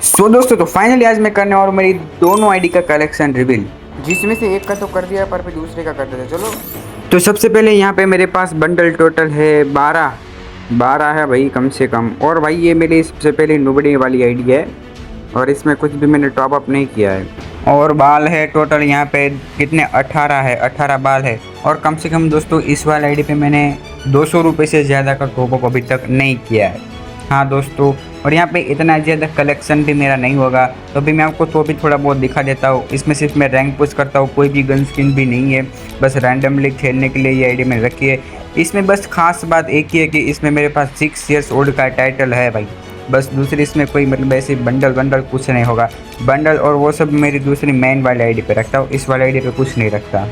सो दोस्तों, तो फाइनली आज मैं करने वाला हूँ मेरी दोनों आईडी का कलेक्शन रिवील, जिसमें से एक का तो कर दिया पर फिर दूसरे का कर देते। चलो, तो सबसे पहले यहाँ पे मेरे पास बंडल टोटल है 12 है भाई, कम से कम। और भाई ये मेरी सबसे पहले नुबड़ी वाली आईडी है और इसमें कुछ भी मैंने टॉप अप नहीं किया है। और बाल है टोटल यहाँ पे कितने, 18 है, 18 बाल है। और कम से कम दोस्तों इस वाली आईडी पे मैंने 200 रुपये से ज़्यादा का टॉप अप अभी तक नहीं किया है। हाँ दोस्तों, और यहाँ पे इतना ज़्यादा कलेक्शन भी मेरा नहीं होगा, तो भी मैं आपको तो भी थोड़ा बहुत दिखा देता हूँ। इसमें सिर्फ मैं रैंक पुश करता हूँ, कोई भी गन स्किन भी नहीं है, बस रैंडमली खेलने के लिए ये आईडी मैंने रखी है। इसमें बस खास बात एक ही है कि इसमें मेरे पास 6 ईयर्स ओल्ड का टाइटल है भाई, बस। दूसरी इसमें कोई मतलब ऐसे बंडल कुछ नहीं होगा। बंडल और वो सब मेरी दूसरी मेन वाली आईडी पे रखता हूँ, इस वाली आईडी पे कुछ नहीं रखता।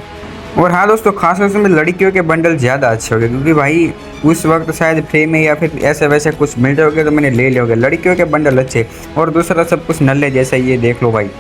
और हाँ दोस्तों, खास तौर से में लड़कियों के बंडल ज़्यादा अच्छे हो गए, क्योंकि भाई उस वक्त शायद फ्री में या फिर ऐसे वैसे कुछ मिल रहे होगे तो मैंने ले लिया। लड़कियों के बंडल अच्छे, और दूसरा सब कुछ नल्ले जैसा, ये देख लो भाई।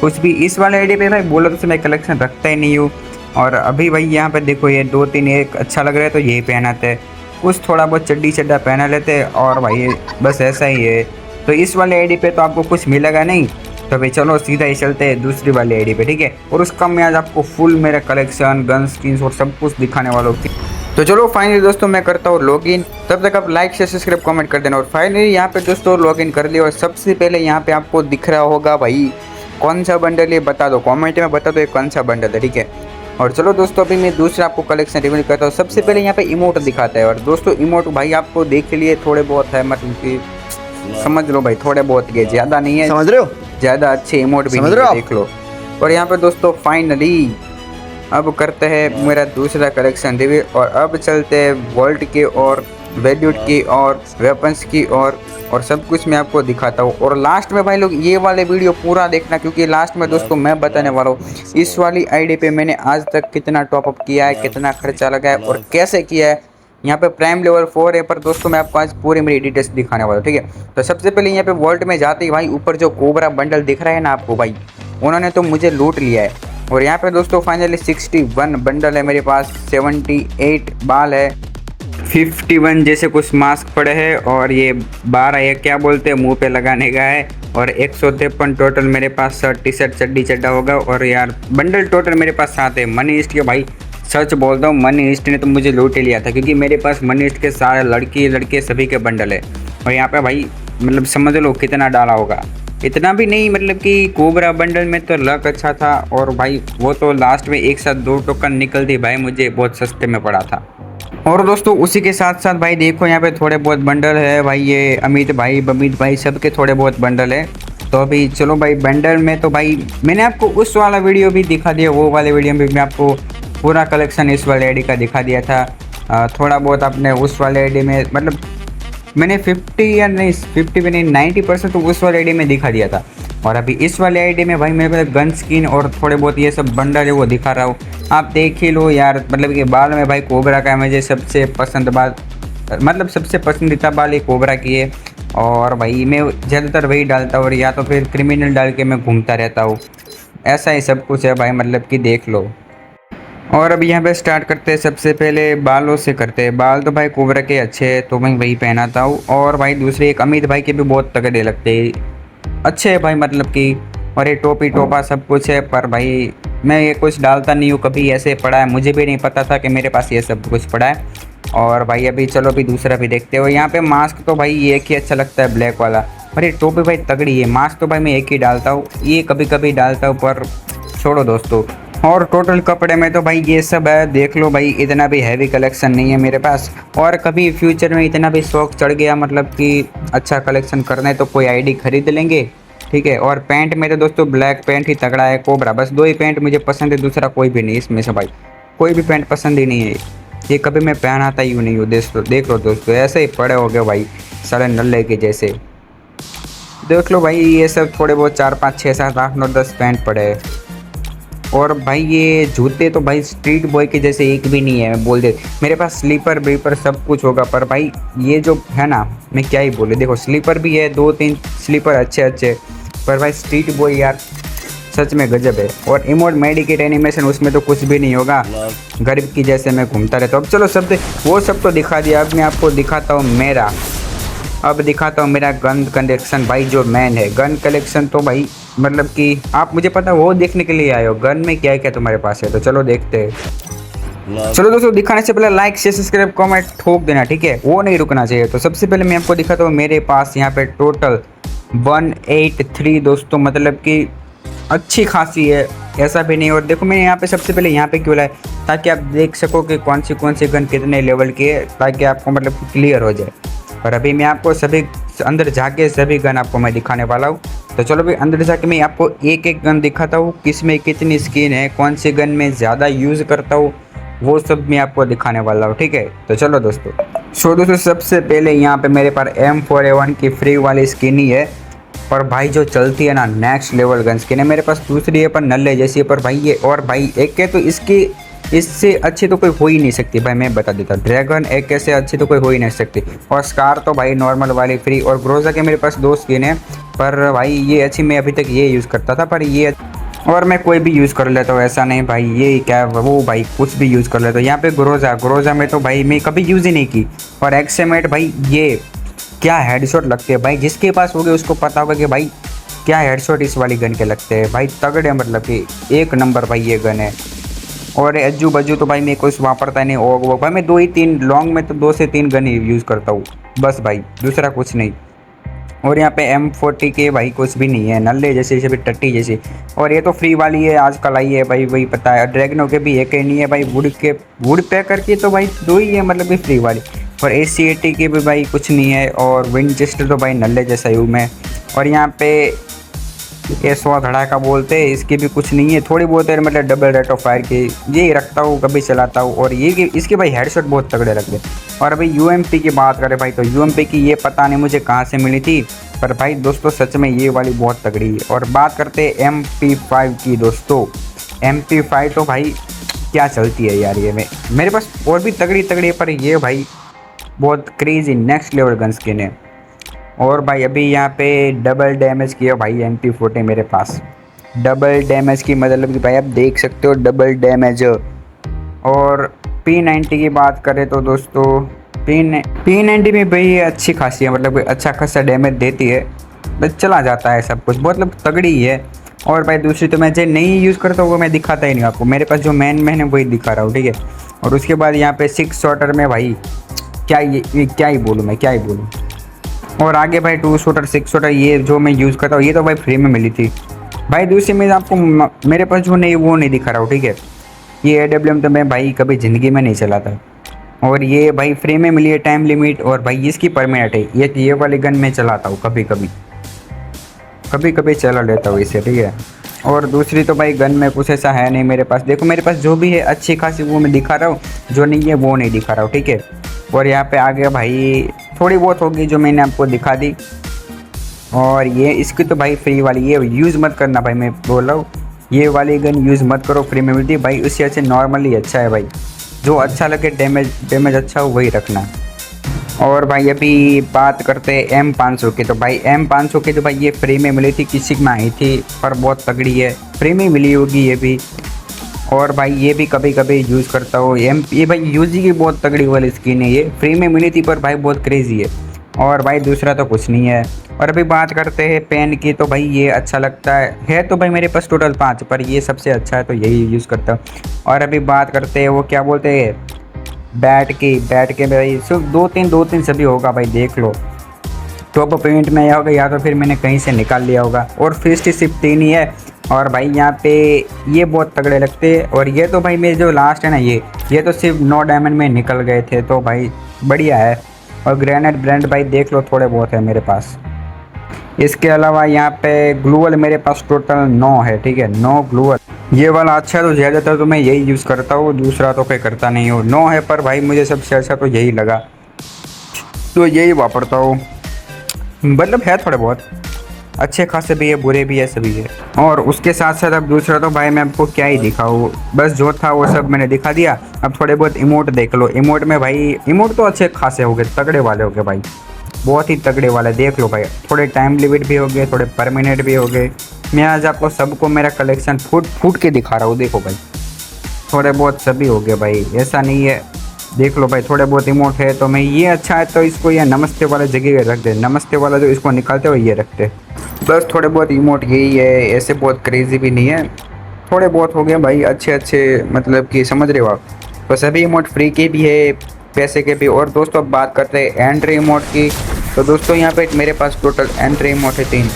कुछ भी इस वाले आईडी पे भाई बोला तो मैं कलेक्शन रखता ही नहीं हूँ। और अभी भाई यहाँ पे देखो, ये 2-3 एक अच्छा लग रहा है तो यही पहनाते, कुछ थोड़ा बहुत चड्डी चड्डा पहना लेते, और भाई बस ऐसा ही है। तो इस वाले आईडी पे तो आपको कुछ मिलेगा नहीं, तो भाई चलो सीधा ही चलते हैं दूसरी वाली आईडी पे, ठीक है। और उसका मैं आज आपको फुल मेरा कलेक्शन, गन स्किन्स और सब कुछ दिखाने वाला हूँ। तो चलो फाइनली दोस्तों मैं करता हूँ लॉगिन, तब तक आप लाइक शेयर सब्सक्राइब कमेंट कर देना। और फाइनली यहाँ पे दोस्तों लॉगिन कर लिया। और सबसे पहले यहाँ पे आपको दिख रहा होगा भाई कौन सा बंडल है, बता दो कमेंट में, बता दो ये कौन सा बंडल है, ठीक है। और चलो दोस्तों, अभी मैं दूसरा आपको कलेक्शन रिवील करता हूँ। सबसे पहले यहाँ पे इमोट दिखाता है, और दोस्तों इमोट भाई आपको देख के लिए थोड़े बहुत है, मतलब कि समझ लो भाई, थोड़े बहुत के, ज़्यादा नहीं है, समझ रहे हो, ज़्यादा अच्छे इमोट भी नहीं है, देख लो। और यहाँ पे दोस्तों फाइनली अब करते हैं मेरा दूसरा कलेक्शन रिव्यू, और अब चलते हैं वॉल्ट की और वैल्यूट की और वेपन्स की और सब कुछ मैं आपको दिखाता हूँ। और लास्ट में भाई लोग ये वाले वीडियो पूरा देखना, क्योंकि लास्ट में दोस्तों मैं बताने वाला हूँ इस वाली आईडी पे मैंने आज तक कितना टॉपअप किया है, कितना खर्चा लगा है और कैसे किया है। यहाँ पे प्राइम लेवल 4 है, पर दोस्तों मैं आपको आज पूरी मेरी डिटेल्स दिखाने वाला हूँ, ठीक है। तो सबसे पहले यहाँ पे वॉल्ट में जाते ही भाई ऊपर जो कोबरा बंडल दिख रहा है ना आपको भाई, उन्होंने तो मुझे लूट लिया है। और यहाँ पे दोस्तों फाइनली 61 बंडल है मेरे पास, 78 बाल है, 51 जैसे कुछ मास्क पड़े हैं, और ये 12 ये क्या बोलते हैं मुंह पे लगाने का है, और 153 टोटल मेरे पास शर्ट टी शर्ट चड्डी चड्डा होगा। और यार बंडल टोटल मेरे पास 7 है। मनी ईस्ट के भाई सच बोलता हूँ, मनी ईस्ट ने तो मुझे लूट लिया था, क्योंकि मेरे पास मनी ईस्ट के सारे लड़के सभी के बंडल है। और यहाँ पे भाई मतलब समझ लो कितना डाला होगा, इतना भी नहीं, मतलब कि कोबरा बंडल में तो लक अच्छा था। और भाई वो तो लास्ट में एक साथ 2 टोकन निकलती भाई, मुझे बहुत सस्ते में पड़ा था। और दोस्तों उसी के साथ साथ भाई देखो यहाँ पे थोड़े बहुत बंडल है भाई, ये अमित भाई बमित भाई सबके थोड़े बहुत बंडल है। तो अभी चलो भाई बंडल में तो भाई मैंने आपको उस वाला वीडियो भी दिखा दिया, वो वाले वीडियो में मैं आपको पूरा कलेक्शन इस वाले आईडी का दिखा दिया था। थोड़ा बहुत आपने उस वाले आईडी में, मतलब मैंने 50 या नहीं 50 भी नहीं 90% तो उस वाले आईडी में दिखा दिया था। और अभी इस वाले आईडी में भाई मेरे पास गन स्किन और थोड़े बहुत ये सब बंडल है वो दिखा रहा हूँ, आप देख ही लो यार। मतलब कि बाल में भाई कोबरा का मुझे सबसे पसंद बाल, मतलब सबसे पसंदीदा बाल ये कोबरा की है। और भाई मैं ज़्यादातर वही डालता हूँ, और या तो फिर क्रिमिनल डाल के मैं घूमता रहता हूँ, ऐसा ही सब कुछ है भाई, मतलब कि देख लो। और अब यहाँ पे स्टार्ट करते हैं, सबसे पहले बालों से करते हैं। बाल तो भाई कोबरा के अच्छे हैं तो मैं वही पहनाता हूँ। और भाई दूसरे एक अमित भाई के भी बहुत तगड़े लगते हैं, अच्छे है भाई, मतलब कि। और ये टोपी टोपा सब कुछ है, पर भाई मैं ये कुछ डालता नहीं हूँ, कभी ऐसे पड़ा है, मुझे भी नहीं पता था कि मेरे पास ये सब कुछ पड़ा है। और भाई अभी चलो अभी दूसरा भी देखते हो। यहाँ पे मास्क तो भाई एक ही अच्छा लगता है, ब्लैक वाला। पर ये टोपी भाई तगड़ी है। मास्क तो भाई मैं एक ही डालता हूँ, ये कभी कभी डालता हूँ, पर छोड़ो दोस्तों। और टोटल कपड़े में तो भाई ये सब है, देख लो भाई, इतना भी हैवी कलेक्शन नहीं है मेरे पास। और कभी फ्यूचर में इतना भी शौक चढ़ गया, मतलब कि अच्छा कलेक्शन करना है तो कोई आईडी खरीद लेंगे, ठीक है। और पैंट मेरे दोस्तों ब्लैक पैंट ही तगड़ा है, कोबरा, बस 2 ही पैंट मुझे पसंद है, दूसरा कोई भी नहीं इसमें से भाई, कोई भी पैंट पसंद ही नहीं है। ये कभी मैं पहनाता ही नहीं हूँ, देख लो दोस्तों, ऐसे ही पड़े हो गए भाई, सारे नल्ले के जैसे। देख लो भाई ये सब थोड़े बहुत 4 5 6 7 8 9 10 पैंट पड़े हैं। और भाई ये जूते तो भाई स्ट्रीट बॉय के जैसे एक भी नहीं है, मैं बोल दे, मेरे पास स्लीपर ब्रीपर सब कुछ होगा, पर भाई ये जो है ना, मैं क्या ही बोले, देखो स्लीपर भी है 2-3 स्लीपर अच्छे, पर भाई स्ट्रीट बॉय यार सच में गजब है। और इमोट मेडिकेट एनिमेशन उसमें तो कुछ भी नहीं होगा, गरीब की जैसे मैं घूमता रहता हूँ। अब चलो सब वो सब तो दिखा दिया, अब मैं आपको दिखाता हूँ मेरा अब दिखाता हूँ मेरा गन कलेक्शन भाई, जो मैन है गन कलेक्शन। तो भाई मतलब कि आप मुझे पता वो देखने के लिए आए हो, गन में क्या क्या तुम्हारे पास है, तो चलो देखते हैं। चलो दोस्तों, दिखाने से पहले लाइक शेयर सब्सक्राइब कमेंट ठोक देना, ठीक है, वो नहीं रुकना चाहिए। तो सबसे पहले मैं आपको दिखाता हूँ, मेरे पास यहाँ पे टोटल 183 दोस्तों, मतलब कि अच्छी खासी है, ऐसा भी नहीं। और देखो मैंने यहाँ पे सबसे पहले यहाँ पे क्यों लाया, ताकि आप देख सको कि कौन सी गन कितने लेवल की है, ताकि आपको मतलब क्लियर हो जाए। और अभी मैं आपको सभी अंदर जाके सभी गन आपको मैं दिखाने वाला हूँ। तो चलो भाई अंदर जाके मैं आपको एक एक गन दिखाता हूँ, किस में कितनी स्किन है, कौन सी गन में ज़्यादा यूज़ करता हूँ, वो सब मैं आपको दिखाने वाला हूँ, ठीक है। तो चलो दोस्तों सबसे पहले यहाँ पे मेरे पास M4A1 की फ्री वाली स्किन ही है। पर भाई जो चलती है ना, नेक्स्ट लेवल गन स्किन है। मेरे पास दूसरी है पर नल्ले जैसी है, पर भाई ये और भाई एक है तो इससे अच्छी तो कोई हो ही नहीं सकती भाई, मैं बता देता। ड्रैगन एक से अच्छी तो कोई हो ही नहीं सकती। और स्कार तो भाई नॉर्मल वाली फ्री, और ग्रोजा के मेरे पास 2 स्किन है, पर भाई ये अच्छी, मैं अभी तक ये यूज़ करता था, पर ये और मैं कोई भी यूज़ कर लेता हूँ, ऐसा नहीं भाई ये क्या वो भाई कुछ भी यूज़ कर लेता हूँ। यहाँ पे ग्रोजा में तो भाई मैं कभी यूज़ ही नहीं की। और एक्समेट भाई ये क्या हेडशॉट लगते हैं भाई, जिसके पास होगे उसको पता होगा कि भाई क्या हेडशॉट इस वाली गन के लगते हैं भाई, तगड़े, मतलब कि एक नंबर भाई ये गन है। और अज्जू बज्जू तो भाई मैं कुछ वापरता नहीं, वो भाई मैं 2 ही 3 लॉन्ग में तो 2 से 3 गन ही यूज़ करता हूँ बस भाई, दूसरा कुछ नहीं। और यहाँ पे M40 के भाई कुछ भी नहीं है, नल्ले जैसे सभी टट्टी जैसी। और ये तो फ्री वाली है, आजकल आई है भाई, वही पता है। ड्रैगनों के भी एक ही नहीं है भाई, वुड पैकर की तो भाई 2 ही है, मतलब कि फ्री वाली। और AC80 के भी भाई कुछ नहीं है। और विंचेस्टर तो भाई नल्ले जैसा ही हूँ मैं। और यहाँ पे ये 100 धड़ाका बोलते हैं, इसकी भी कुछ नहीं है, थोड़ी बहुत है, मतलब डबल रेट ऑफ फायर की यही रखता हूँ, कभी चलाता हूँ। और ये इसके भाई हेडशॉट बहुत तगड़े लगते। और अभी UMP की बात करें भाई, तो UMP की ये पता नहीं मुझे कहाँ से मिली थी, पर भाई दोस्तों सच में ये वाली बहुत तगड़ी है। और बात करते हैं MP5 की दोस्तों, MP5 तो भाई क्या चलती है यार, ये मेरे पास और भी तगड़ी है, पर ये भाई बहुत crazy next level gun skin है। और भाई अभी यहाँ पे डबल डैमेज किया भाई MP40 मेरे पास, डबल डैमेज की मतलब कि भाई आप देख सकते हो डबल डैमेज। और P90 की बात करें तो दोस्तों P90 में भाई अच्छी खासी है, मतलब अच्छा खासा डैमेज देती है, बस चला जाता है सब कुछ, मतलब तगड़ी ही है। और भाई दूसरी तो मैं जो नहीं यूज़ करता हूँ वो मैं दिखाता ही नहीं आपको, मेरे पास जो मेन है वही दिखा रहा हूँ, ठीक है। और उसके बाद यहाँ पे 6 शॉटर में भाई क्या ही बोलूँ। और आगे भाई 2 शॉटर 6 शॉटर ये जो मैं यूज़ करता हूँ, ये तो भाई फ्री में मिली थी भाई। दूसरी में आपको मेरे पास जो नहीं वो नहीं दिखा रहा हूँ, ठीक है। ये AWM तो मैं भाई कभी ज़िंदगी में नहीं चलाता। और ये भाई फ्री में मिली है, टाइम लिमिट, और भाई इसकी परमानेंट है। ये वाली गन मैं चलाता हूँ कभी चला लेता हूँ इसे, ठीक है। और दूसरी तो भाई गन में कुछ ऐसा है नहीं मेरे पास, देखो मेरे पास जो भी है अच्छी खासी वो मैं दिखा रहा हूँ, जो नहीं है वो नहीं दिखा रहा हूँ, ठीक है। और यहाँ पे आगे भाई थोड़ी बहुत होगी जो मैंने आपको दिखा दी। और ये इसकी तो भाई फ्री वाली ये यूज़ मत करना भाई, मैं बोल रहा हूँ ये वाली गन यूज़ मत करो, फ्री में मिलती है भाई, उससे अच्छे नॉर्मली अच्छा है भाई, जो अच्छा लगे डैमेज अच्छा हो वही रखना। और भाई अभी बात करते हैं M500 की, तो भाई M500 की तो भाई ये फ्री में मिली थी, किसी में आई थी, पर बहुत तगड़ी है, फ्री में मिली होगी ये भी। और भाई ये भी कभी यूज़ करता हूँ। ये भाई यूजी की बहुत तगड़ी वाली स्किन है, ये फ्री में मिली थी, पर भाई बहुत क्रेजी है। और भाई दूसरा तो कुछ नहीं है। और अभी बात करते हैं पेन की, तो भाई ये अच्छा लगता है तो भाई मेरे पास टोटल 5, पर ये सबसे अच्छा है तो यही यूज़ करता हूँ। और अभी बात करते हैं वो क्या बोलते हैं बैट के भाई सिर्फ 2-3 सभी होगा भाई, देख लो टॉप पेमेंट में आया होगा, या तो फिर मैंने कहीं से निकाल लिया होगा। और फिस्ट सिर्फ 3 ही है। और भाई यहाँ पे ये बहुत तगड़े लगते हैं। और ये तो भाई मेरे जो लास्ट है ना, ये तो सिर्फ 9 डायमंड में निकल गए थे, तो भाई बढ़िया है। और ग्रेनेड ब्रांड भाई देख लो थोड़े बहुत है मेरे पास। इसके अलावा यहाँ पे ग्लूवल मेरे पास टोटल 9 है, ठीक है, 9 ग्लूवल। ये वाला अच्छा है तो ज़्यादातर तो मैं यही यूज़ करता हूँ, दूसरा तो कोई करता नहीं हूँ। 9 है पर भाई मुझे सबसे अच्छा तो यही लगा, तो यही वापरता हूँ। मतलब है थोड़े बहुत अच्छे खासे भी है, बुरे भी है, सभी है। और उसके साथ साथ अब दूसरा तो भाई मैं आपको क्या ही दिखाऊँ, बस जो था वो सब मैंने दिखा दिया। अब थोड़े बहुत इमोट देख लो। इमोट में भाई इमोट तो अच्छे खासे हो गए, तगड़े वाले हो गए भाई, बहुत ही तगड़े वाले। देख लो भाई, थोड़े टाइम लिमिट भी हो गए, थोड़े परमानेंट भी हो गए। मैं आज आपको सबको मेरा कलेक्शन फूट के दिखा रहा हूँ, देखो भाई, थोड़े बहुत सभी हो गए भाई, ऐसा नहीं है देख लो भाई, थोड़े बहुत इमोट है तो मैं ये अच्छा है तो इसको ये नमस्ते वाले जगह रख दे, नमस्ते वाला जो इसको निकालते हो ये रखते। बस थोड़े बहुत इमोट यही है, ऐसे बहुत क्रेजी भी नहीं है, थोड़े बहुत हो गए भाई अच्छे अच्छे, मतलब कि समझ रहे हो आप। तो सभी इमोट फ्री के भी है, पैसे के भी। और दोस्तों अब बात करते हैं एंट्री इमोट की। तो दोस्तों यहाँ पे मेरे पास टोटल एंट्री इमोट है 3,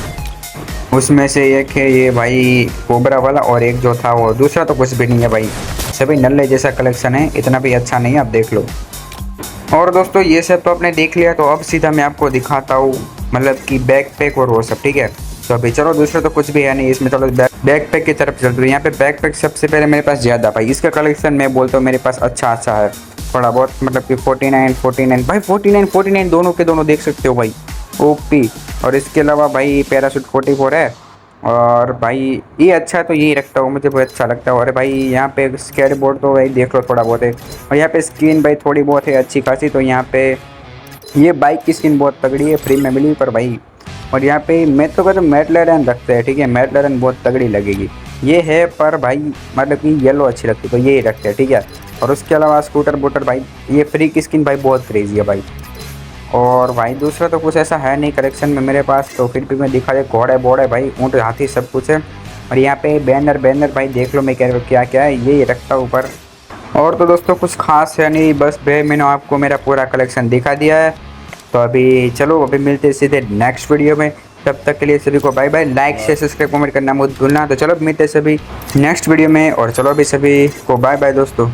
उसमें से एक है ये भाई कोबरा वाला, और एक जो था वो दूसरा तो कुछ भी नहीं है भाई, सभी नल्ले जैसा कलेक्शन है, इतना भी अच्छा नहीं है, आप देख लो। और दोस्तों ये सब तो आपने देख लिया, तो अब सीधा मैं आपको दिखाता हूँ मतलब कि बैकपैक और वो सब, ठीक है। तो अभी चलो, दूसरा तो कुछ भी है नहीं इसमें, चलो बैकपैक की तरफ चलते हैं। यहाँ पे बैकपैक सबसे पहले मेरे पास ज़्यादा भाई, इसका कलेक्शन मैं बोलता हूँ मेरे पास अच्छा अच्छा है थोड़ा बहुत, मतलब कि 49 भाई, 49 दोनों के दोनों देख सकते हो भाई, ओपी। और इसके अलावा भाई पैराशूट 44 है, और भाई ये अच्छा है तो यही रखता हूँ, मुझे बहुत अच्छा लगता है। और भाई यहाँ पे स्केट बोर्ड तो भाई देख लो थोड़ा बहुत है, और यहाँ पे स्किन भाई थोड़ी बहुत है अच्छी खासी। तो यहाँ पे ये बाइक की स्किन बहुत तगड़ी है, फ्री में मिली पर भाई। और यहाँ पे मैं तो कहता हूँ मैटलैरन रखते हैं, ठीक है, मैटलैरन बहुत तगड़ी लगेगी ये है, पर भाई मतलब कि येलो अच्छी लगती है तो ये रखते हैं, ठीक है। और उसके अलावा स्कूटर बूटर भाई, ये फ्री की स्किन भाई बहुत क्रेजी है भाई। और भाई दूसरा तो कुछ ऐसा है नहीं कलेक्शन में मेरे पास, तो फिर भी मैं दिखा दे, घोड़े बोड़े भाई, ऊँट हाथी सब कुछ है। और यहाँ पे बैनर भाई देख लो मैं क्या क्या है, ये रखता हूँ ऊपर। और तो दोस्तों कुछ खास है नहीं, बस भाई मैंने आपको मेरा पूरा कलेक्शन दिखा दिया है। तो अभी चलो, अभी मिलते हैं सीधे नेक्स्ट वीडियो में, तब तक के लिए सभी को bye bye. Like share subscribe comment करना मत भूलना। तो चलो मिलते हैं सभी नेक्स्ट वीडियो में, और चलो अभी सभी को बाय बाय दोस्तों।